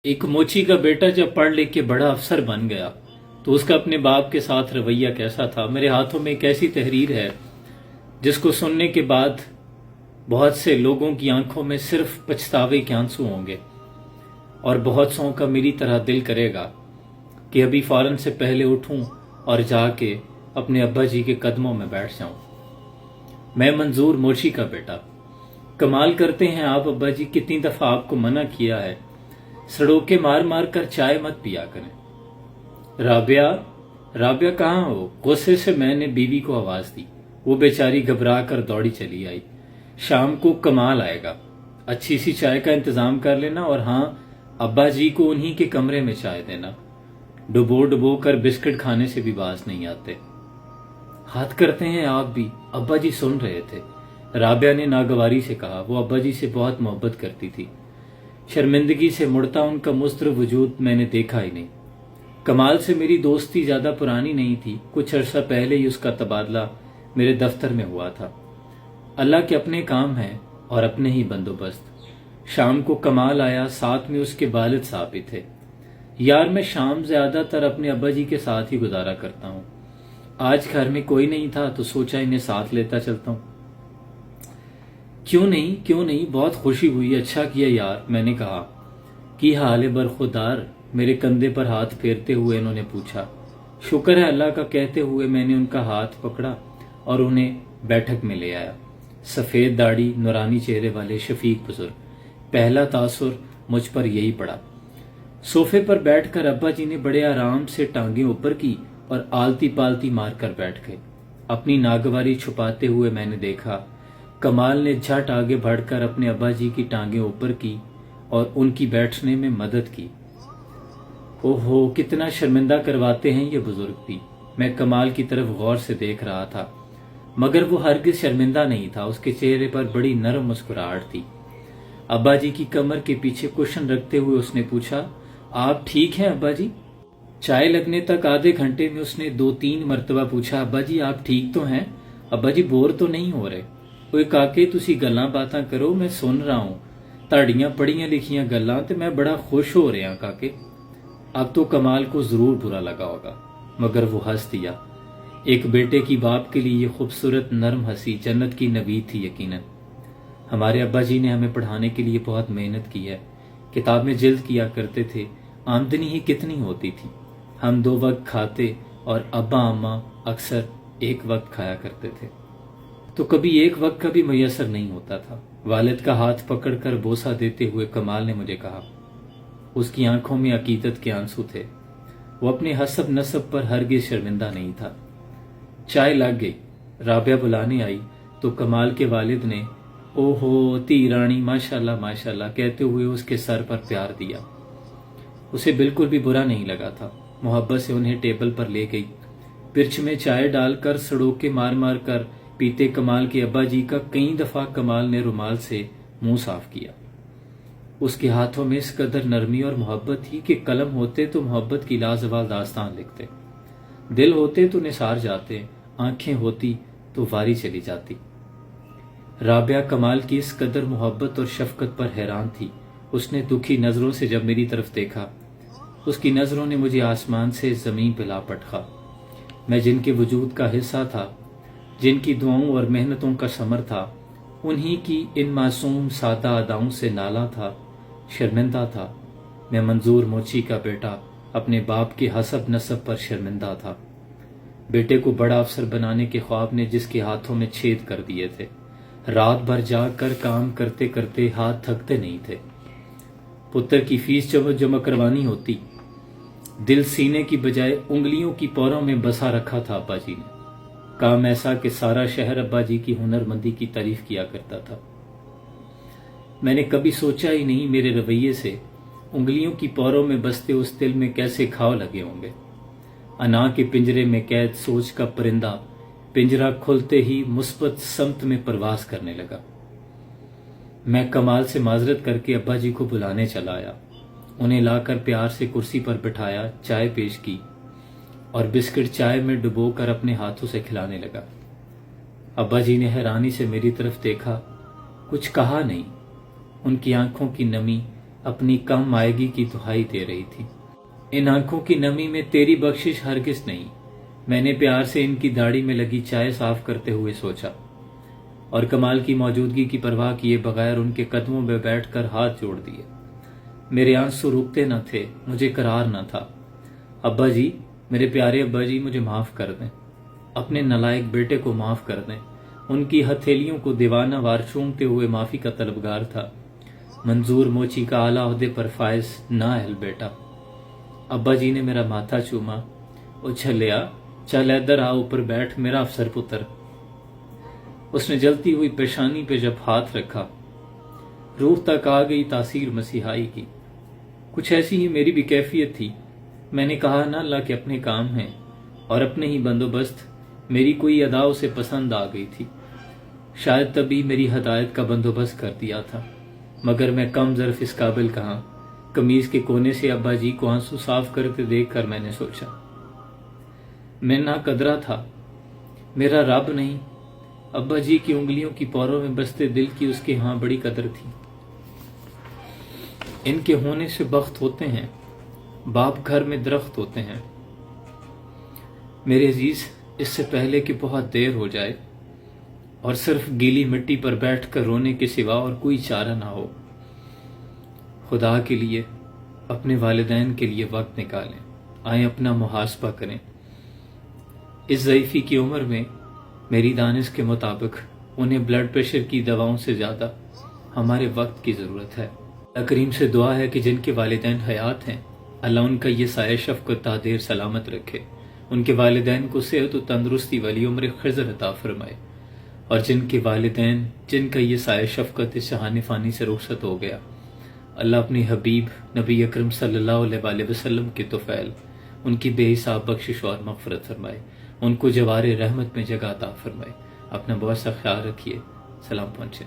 एक मोची का बेटा जब पढ़ लिख के बड़ा अफसर बन गया तो उसका अपने बाप के साथ रवैया कैसा था। मेरे हाथों में एक ऐसी तहरीर है जिसको सुनने के बाद बहुत से लोगों की आंखों में सिर्फ पछतावे के आंसू होंगे और बहुत सौ का मेरी तरह दिल करेगा कि अभी फौरन से पहले उठूं और जाके अपने अब्बा जी के कदमों में बैठ जाऊं। मैं मंजूर मोची का बेटा। कमाल करते हैं आप अब्बा जी, कितनी दफा आपको मना किया है, सड़ोके मार मार कर चाय मत पिया करें। राबिया, राबिया कहाँ हो? गुस्से से मैंने बीवी को आवाज दी। वो बेचारी घबरा कर दौड़ी चली आई। शाम को कमाल आएगा, अच्छी सी चाय का इंतजाम कर लेना, और हाँ, अब्बा जी को उन्हीं के कमरे में चाय देना। डुबो डुबो कर बिस्किट खाने से भी बाज नहीं आते। हाथ करते हैं आप भी, अब्बा जी सुन रहे थे। राबिया ने नागवारी से कहा। वो अब्बा जी से बहुत मोहब्बत करती थी। शर्मिंदगी से मुड़ता उनका मुस्तर वजूद मैंने देखा ही नहीं। कमाल से मेरी दोस्ती ज्यादा पुरानी नहीं थी, कुछ अरसा पहले ही उसका तबादला मेरे दफ्तर में हुआ था। अल्लाह के अपने काम हैं और अपने ही बंदोबस्त। शाम को कमाल आया, साथ में उसके वालिद साहब भी थे। यार, मैं शाम ज्यादातर अपने अब्बा जी के साथ ही गुजारा करता हूँ। आज घर में कोई नहीं था तो सोचा इन्हें साथ लेता चलता हूँ। क्यों नहीं, बहुत खुशी हुई, अच्छा किया यार, मैंने कहा। की हाल है बरखुदार? मेरे कंधे पर हाथ फेरते हुए इन्होंने पूछा। शुक्र है अल्लाह का, कहते हुए मैंने उनका हाथ पकड़ा और उन्हें बैठक में ले आया। सफेद दाढ़ी, नुरानी चेहरे वाले शफीक बुजुर्ग। पहला तासुर मुझ पर यही पड़ा। सोफे पर बैठकर अब्बा जी ने बड़े आराम से टांगे ऊपर की और आलती पालती मारकर बैठ गए। अपनी नागवारी छुपाते हुए मैंने देखा कमाल ने झट आगे बढ़कर अपने अब्बा जी की टांगे ऊपर की और उनकी बैठने में मदद की। ओहो, कितना शर्मिंदा करवाते हैं ये बुजुर्ग भी। मैं कमाल की तरफ गौर से देख रहा था, मगर वो हरगिज शर्मिंदा नहीं था। उसके चेहरे पर बड़ी नरम मुस्कुराहट थी। अब्बा जी की कमर के पीछे कुशन रखते हुए उसने पूछा, आप ठीक हैं अब्बा जी? चाय लगने तक आधे घंटे में उसने 2-3 मरतबा पूछा, अब्बा जी आप ठीक तो हैं? अब्बा जी बोर तो नहीं हो रहे? ओए काके, तुसी गल्लां बातां करो, मैं सुन रहा हूं ਤੁਹਾਡੀਆਂ पढ़ियां लिखियां गल्लां ते मैं बड़ा खुश हो रहा काके। अब तो कमाल को जरूर बुरा लगा होगा, मगर वो हंस दिया। एक बेटे की बाप के लिए ये खूबसूरत नरम हंसी जन्नत की नवीद थी यकीनन। हमारे अब्बा जी ने हमें पढ़ाने के लिए बहुत मेहनत की है। किताब में जिल्द किया करते थे, आमदनी ही कितनी होती थी। हम 2 वक्त खाते और अब्बा अम्मा अक्सर एक वक्त खाया करते थे, तो कभी एक वक्त का भी मैसर नहीं होता था। वालिद का हाथ पकड़कर बोसा देते हुए कमाल ने मुझे कहा। उसकी आंखों में अकीदत के आंसू थे। वो अपने हसब नसब पर हरगिज शर्मिंदा नहीं था। चाय लग गई। राबिया बुलाने आई तो कमाल के वालिद ने ओहो धी रानी माशाल्लाह माशाल्लाह कहते हुए उसके सर पर प्यार दिया। उसे बिल्कुल भी बुरा नहीं लगा था। मोहब्बत से उन्हें टेबल पर ले गई। पिर्च में चाय डालकर सड़ोके मार मार कर पीते कमाल के अब्बा जी का कई दफा कमाल ने रुमाल से मुंह साफ किया। उसके हाथों में इस कदर नरमी और मोहब्बत थी कि कलम होते तो मोहब्बत की लाजवाब दास्तान लिखते, दिल होते तो निसार जाते, आंखें होती तो वारी चली जाती। राबिया कमाल की इस कदर मोहब्बत और शफकत पर हैरान थी। उसने दुखी नजरों से जब मेरी तरफ देखा, उसकी नजरों ने मुझे आसमान से जमीन पे ला पटका। मैं जिनके वजूद का हिस्सा था, जिनकी दुआओं और मेहनतों का समर था, उन्हीं की इन मासूम सादा अदाओं से नाला था, शर्मिंदा था। मैं मंजूर मोची का बेटा अपने बाप के हसब नसब पर शर्मिंदा था। बेटे को बड़ा अफसर बनाने के ख्वाब ने जिसके हाथों में छेद कर दिए थे। रात भर जाग कर काम करते करते हाथ थकते नहीं थे। पुत्र की फीस जब जमा करवानी होती, दिल सीने की बजाय उंगलियों की पौरों में बसा रखा था अब्बा जी ने। काम ऐसा कि सारा शहर अब्बा जी की हुनरमंदी की तारीफ किया करता था। मैंने कभी सोचा ही नहीं मेरे रवैये से उंगलियों की पौरों में बसते उस दिल में कैसे घाव लगे होंगे। अना के पिंजरे में कैद सोच का परिंदा पिंजरा खुलते ही मुस्बत समत में परवास करने लगा। मैं कमाल से माजरत करके अब्बा जी को बुलाने चला आया। उन्हें लाकर प्यार से कुर्सी पर बिठाया, चाय पेश की और बिस्किट चाय में डुबोकर अपने हाथों से खिलाने लगा। अब्बा जी ने हैरानी से मेरी तरफ देखा, कुछ कहा नहीं। उनकी आंखों की नमी اپنی کم آئیگی کی دہائی دے رہی تھی۔ ان آنکھوں کی نمی میں تیری بخشش ہرگز نہیں، میں نے پیار سے ان کی داڑھی میں لگی چائے صاف کرتے ہوئے سوچا، اور کمال کی موجودگی کی پرواہ کیے بغیر ان کے قدموں میں بیٹھ کر ہاتھ جوڑ دیے۔ میرے آنسو رکتے نہ تھے، مجھے قرار نہ تھا۔ ابا جی، میرے پیارے ابا جی، مجھے معاف کر دیں، اپنے نالائق بیٹے کو معاف کر دیں۔ ان کی ہتھیلیوں کو دیوانہ وار چومتے ہوئے معافی کا طلبگار تھا۔ منظور موچی کا اعلیٰ عہدے پر فائز نااہل بیٹا۔ ابا جی نے میرا ماتھا چوما، او چھلیا چل ادھر آ، اوپر بیٹھ میرا افسر پتر۔ اس نے جلتی ہوئی پیشانی پہ جب ہاتھ رکھا، روح تک آ گئی تاثیر مسیحائی کی۔ کچھ ایسی ہی میری بھی کیفیت تھی۔ میں نے کہا نہ اللہ کے اپنے کام ہیں، اور اپنے ہی بندوبست میری کوئی ادا اسے پسند آ گئی تھی۔ شاید تبھی میری ہدایت کا بندوبست کر دیا تھا، مگر میں کم ظرف اس قابل کہاں۔ قمیض کے کونے سے ابا جی کو آنسو صاف کرتے دیکھ کر میں نے سوچا، میں نا قدرہ تھا، میرا رب نہیں۔ ابا جی کی انگلیوں کی پوروں میں بستے دل کی اس کے ہاں بڑی قدر تھی۔ ان کے ہونے سے بخت ہوتے ہیں، باپ گھر میں درخت ہوتے ہیں۔ میرے عزیز، اس سے پہلے کہ بہت دیر ہو جائے اور صرف گیلی مٹی پر بیٹھ کر رونے کے سوا اور کوئی چارہ نہ ہو، خدا کے لیے، اپنے والدین کے لیے وقت نکالیں، آئیں اپنا محاسبہ کریں۔ اس ضعیفی کی عمر میں میری دانش کے مطابق انہیں بلڈ پریشر کی دواؤں سے زیادہ ہمارے وقت کی ضرورت ہے۔ اللہ کریم سے دعا ہے کہ جن کے والدین حیات ہیں، اللہ ان کا یہ سایہ شفقت تا دیر سلامت رکھے، ان کے والدین کو صحت و تندرستی والی عمر خضر عطا فرمائے، اور جن کے والدین جن کا یہ سایہ شفقت اس جہان فانی سے رخصت ہو گیا، اللہ اپنی حبیب نبی اکرم صلی اللہ علیہ وآلہ وسلم کے طفیل ان کی بے حساب بخشش اور مغفرت فرمائے، ان کو جوار رحمت میں جگہ عطا فرمائے۔ اپنا بہت سا خیال رکھیے، سلام پہنچے۔